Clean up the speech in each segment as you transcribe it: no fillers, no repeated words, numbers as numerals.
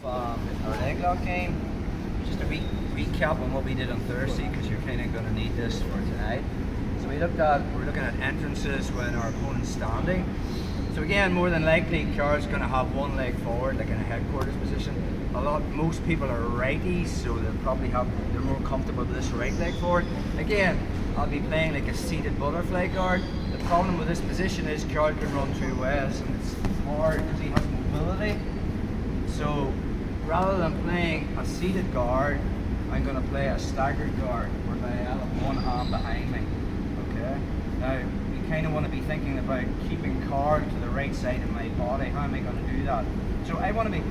our leg lock game. Just a recap on what we did on Thursday, because you're kind of going to need this for tonight. So we're looking at entrances when our opponent's standing. So again, more than likely, Carl's going to have one leg forward, like in a headquarters position. Most people are righties, so they're more comfortable with this right leg forward. Again, I'll be playing like a seated butterfly guard. The problem with this position is Carl can run two ways, and it's hard because he has mobility. So rather than playing a seated guard, I'm going to play a staggered guard, whereby I'll have one arm behind me. Okay. Now we kind of want to be thinking about keeping Carl to the right side of my body. How am I going to do that? So I want to be,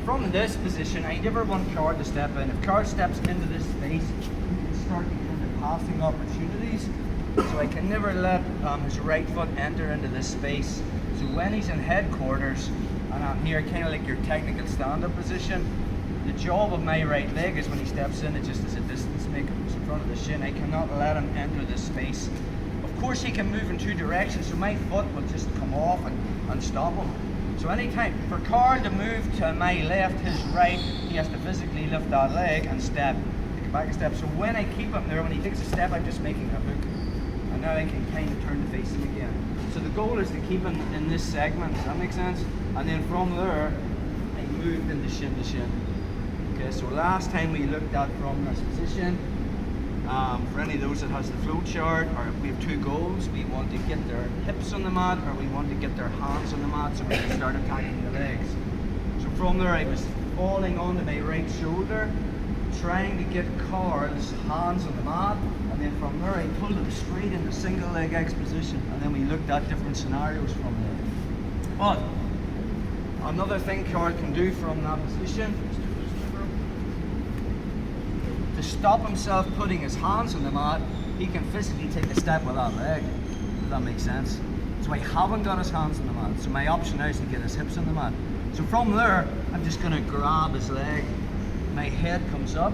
from this position, I never want Carl to step in. If Carl steps into this space, he can start getting the passing opportunities. So I can never let his right foot enter into this space. So when he's in headquarters, and I'm here kind of like your technical stand-up position, the job of my right leg is when he steps in, it just is a distance maker in front of the shin. I cannot let him enter this space. Of course he can move in two directions, so my foot will just come off and stop him. So anytime, for Carl to move to my left, his right, he has to physically lift that leg and step, take it back a step. So when I keep him there, when he takes a step, I'm just making a hook. And now I can kind of turn to face him again. So the goal is to keep him in this segment, does that make sense? And then from there, I moved into shin to shin. Okay, so last time we looked at from this position, for any of those that has the flow chart, we have two goals. We want to get their hips on the mat, or we want to get their hands on the mat, so we can start attacking the legs. So from there I was falling onto my right shoulder, trying to get Carl's hands on the mat, and then from there I pulled him straight into single leg X position, and then we looked at different scenarios from there. But another thing Carl can do from that position, to stop himself putting his hands on the mat, he can physically take a step with that leg, if that makes sense. So I haven't got his hands on the mat, so my option now is to get his hips on the mat. So from there, I'm just going to grab his leg, my head comes up,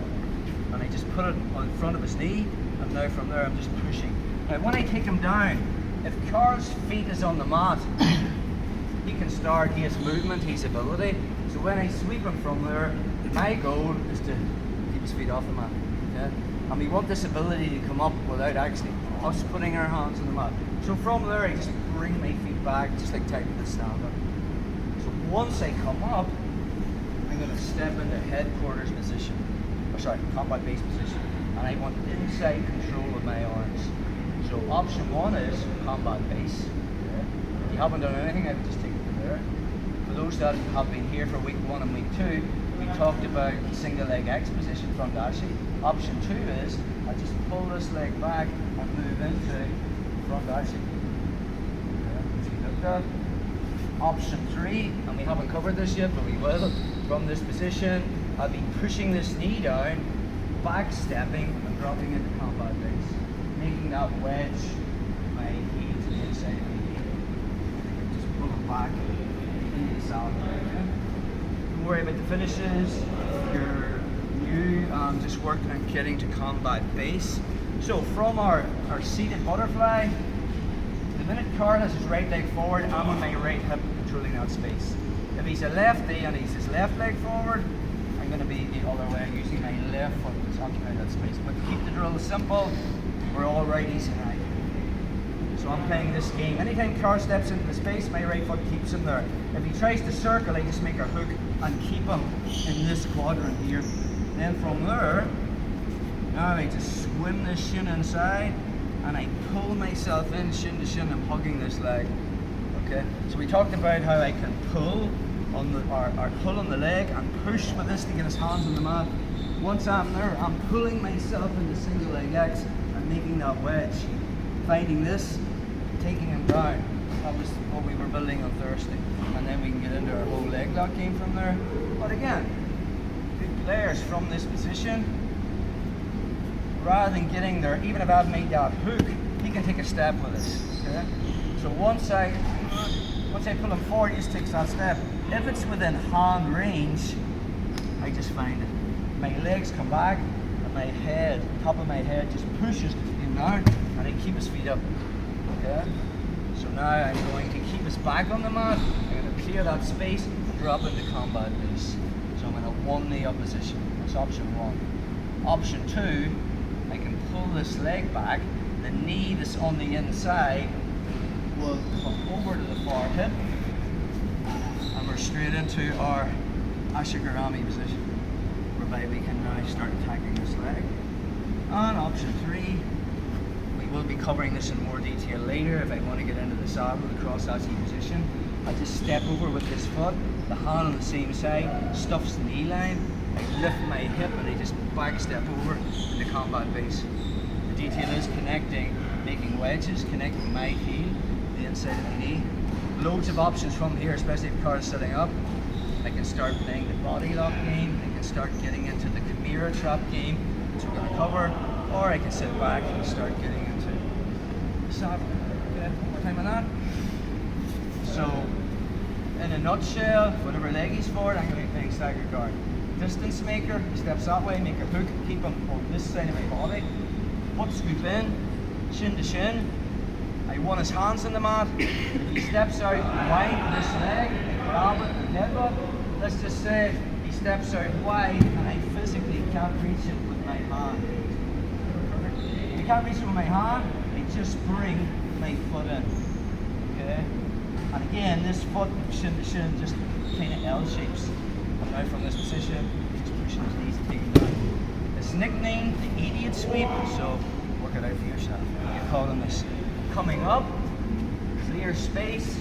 and I just put it on front of his knee, and now from there I'm just pushing. Now when I take him down, if Carl's feet is on the mat, he can start, he has movement, he has ability. So when I sweep him from there, my goal is to keep his feet off the mat. Okay? And we want this ability to come up without actually us putting our hands on the mat. So from there, I just bring my feet back, just like technical stand-up. So once I come up, I'm going to step into headquarters position, or sorry, combat base position, and I want inside control of my arms. So option one is combat base. Okay? If you haven't done anything, I would just take it from there. For those that have been here for week 1 and week 2, we talked about single leg X position from Dashi. Option 2 is I just pull this leg back and move into front Dashi. Okay, option 3, and we haven't covered this yet, but we will. From this position, I'll be pushing this knee down, back stepping and dropping into combat base, making that wedge my heel to the inside of my knee. Just pull it back into the salad. Don't worry about the finishes. You're new, just working on getting to combat base. So from our seated butterfly, the minute Carl has his right leg forward, I'm on my right hip controlling that space. If he's a lefty and he's his left leg forward, I'm going to be the other way, using my left foot to occupy that space. But to keep the drill simple, we're all righties tonight. So I'm playing this game. Anytime Carl steps into the space, my right foot keeps him there. If he tries to circle, I just make a hook and keep him in this quadrant here. Then from there, now I just swim this shin inside, and I pull myself in shin to shin. I'm hugging this leg. Okay. So we talked about how I can pull on pull on the leg and push with this to get his hands on the mat. Once I'm there, I'm pulling myself into single leg X and making that wedge. Finding this, taking him down. That was what we were building on Thursday. And then we can get into our whole leg lock game from there. But again, good players from this position, rather than getting there, even if I've made that hook, he can take a step with it. Okay? So once I pull him forward, he just takes that step. If it's within hand range, I just find it. My legs come back, and my head, top of my head, just pushes him down, and I keep his feet up. Okay? So now I'm going to keep his back on the mat. I'm going to clear that space and drop into combat base. So I'm one knee up position. That's option one. Option two, I can pull this leg back. The knee that's on the inside will come over to the far hip, and we're straight into our Ashigarami position, whereby we can now start attacking this leg. And option three, we will be covering this in more detail later. If I want to get into the saddle, the cross-ashi position, I just step over with this foot, the hand on the same side, stuffs the knee line, I lift my hip and I just back step over in the combat base. The detail is connecting, making wedges, connecting my heel, the inside of the knee. Loads of options from here, especially if the car is sitting up. I can start playing the body lock game, I can start getting into the Chimera trap game, which we're going to cover, or I can sit back and start getting into the saddle. Okay, one more time on that. So, in a nutshell, whatever leg he's for, I'm going to be playing stagger guard. Distance maker, he steps that way, make a hook, keep him on this side of my body. Foot scoop in, shin to shin. I want his hands on the mat. If he steps out wide with this leg, I grab it and headbutt. Let's just say he steps out wide and I physically can't reach it with my hand. If I can't reach it with my hand, I just bring my foot in. Okay? And again, this foot, shin to shin, just kind of L shapes. And now from this position, just pushing his knees and taking down. It's nicknamed the idiot sweep, so work it out for yourself. You're calling this coming up, clear space,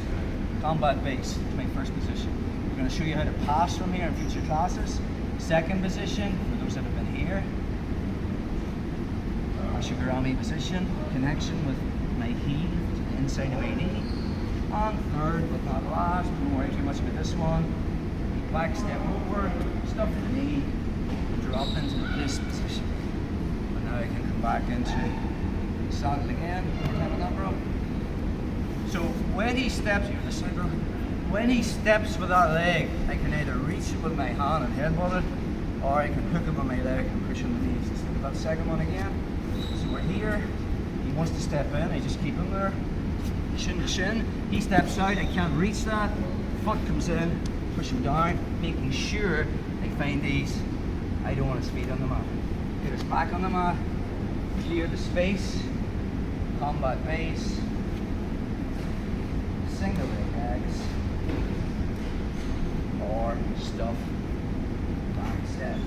combat base. It's my first position. We're going to show you how to pass from here in future classes. Second position, for those that have been here, Ashigarami position, connection with my heel to the inside of my knee. And third, but not last, don't worry too much about this one, back step over, stuff the knee, drop into this position. And now I can come back into saddle again. So when he steps, when he steps with that leg, I can either reach it with my hand and headbutt it, or I can hook him on my leg and push him the knees. Let's look at that second one again. So we're here, he wants to step in, I just keep him there. Shin to shin, he steps out, I can't reach that, foot comes in, push him down, making sure I find these. I don't want his feet on the mat. Get his back on the mat, clear the space, combat base, single leg legs, or stuff, back step.